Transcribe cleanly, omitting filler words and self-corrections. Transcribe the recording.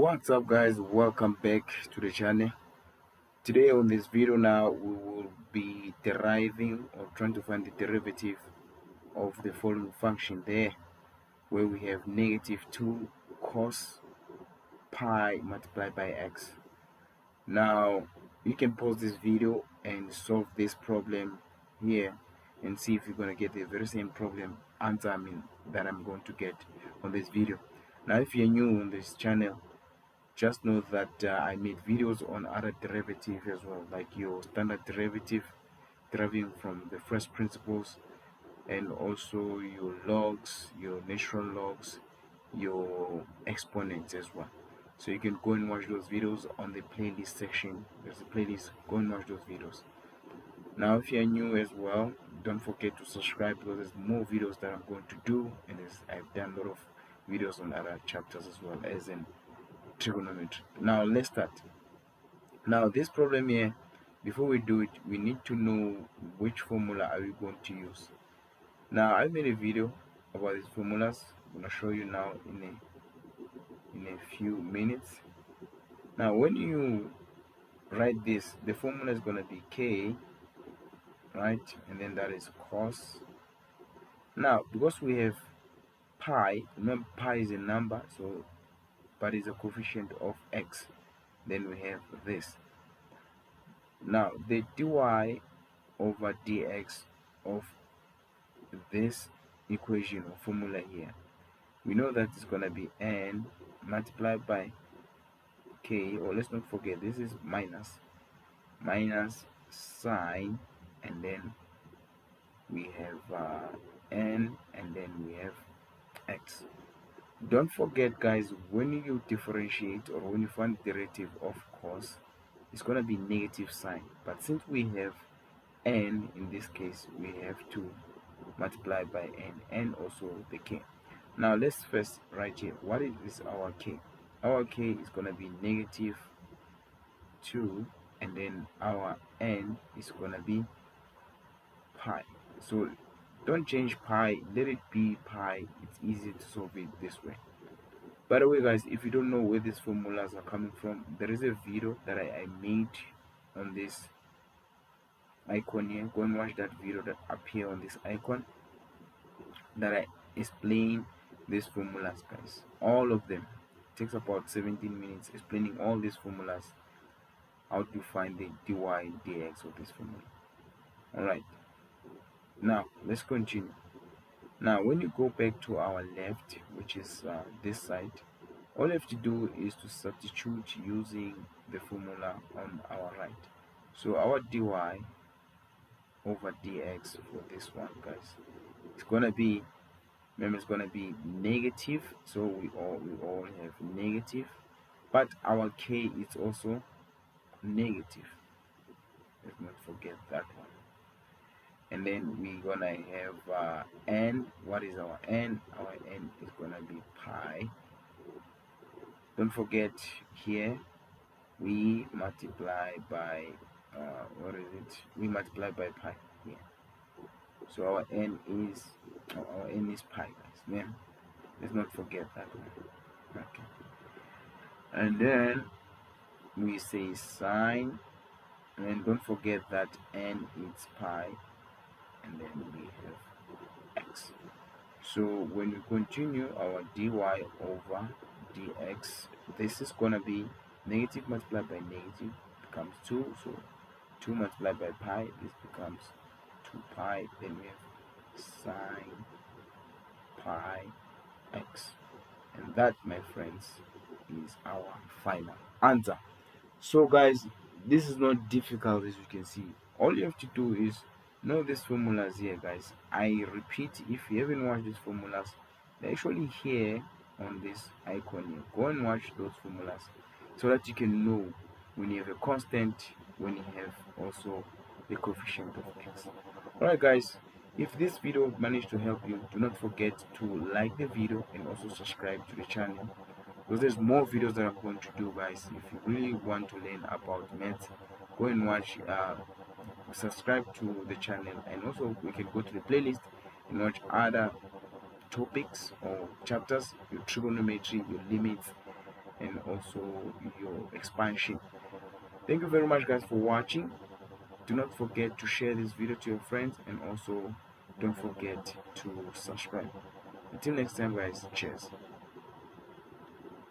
What's up guys, welcome back to the channel. Today on this video now we will be deriving or trying to find the derivative of the following function there, where we have -2 cos pi multiplied by x. Now you can pause this video and solve this problem here and see if you're going to get the very same problem answer that I'm going to get on this video. Now if you're new on this channel, just know that I made videos on other derivatives as well, like your standard derivative, deriving from the first principles, and also your logs, your natural logs, your exponents as well. So you can go and watch those videos on the playlist section. There's a playlist, go and watch those videos. Now if you're new as well, don't forget to subscribe, because there's more videos that I'm going to do, and I've done a lot of videos on other chapters as well as in trigonometry. Now let's start. Now this problem here, before we do it, we need to know which formula are we going to use. Now I made a video about these formulas. I'm going to show you now in a few minutes. Now when you write this, the formula is going to be k, right, and then that is cos. Now because we have pi, remember pi is a number, so but is a coefficient of x, then we have this. Now the dy over dx of this equation or formula here, we know that it's going to be n multiplied by k, or let's not forget this is minus sine, and then we have n, and then we have x. Don't forget guys, when you differentiate or when you find the derivative of cos, it's going to be negative sign, but since we have n in this case, we have to multiply by n and also the k. Now let's first write here what is our k. Our k is going to be -2, and then our n is going to be pi. So don't change pi, let it be pi. It's easy to solve it this way. By the way guys, if you don't know where these formulas are coming from, there is a video that I made on this icon here. Go and watch that video that appear on this icon, that I explain these formulas guys, all of them. It takes about 17 minutes explaining all these formulas, how to find the dy dx of this formula. Alright, now let's continue. Now when you go back to our left, which is this side, all you have to do is to substitute using the formula on our right. So our dy over dx for this one guys, it's gonna be, remember, it's gonna be negative, so we all have negative, but our k is also negative, let's not forget that one. And then we're gonna have n. What is our n? Our n is gonna be pi. Don't forget here we multiply by what is it? We multiply by pi here. So our n is pi guys. Then let's not forget that one. Okay. And then we say sine, and don't forget that n is pi, and then we have x. So when we continue, our dy over dx, this is gonna be negative multiplied by negative, becomes 2, so 2 multiplied by pi, this becomes 2 pi, then we have sine pi x, and that, my friends, is our final answer. So guys, this is not difficult, as you can see. All you have to do is know these formulas here guys. I repeat, if you haven't watched these formulas, they're actually here on this icon here. Go and watch those formulas so that you can know when you have a constant, when you have also the coefficient of x. Alright guys, if this video managed to help you, do not forget to like the video and also subscribe to the channel, because there's more videos that I'm going to do guys. If you really want to learn about math, go and watch, subscribe to the channel, and also we can go to the playlist and watch other topics or chapters, your trigonometry, your limits, and also your expansion. Thank you very much, guys, for watching. Do not forget to share this video to your friends, and also don't forget to subscribe. Until next time, guys, cheers.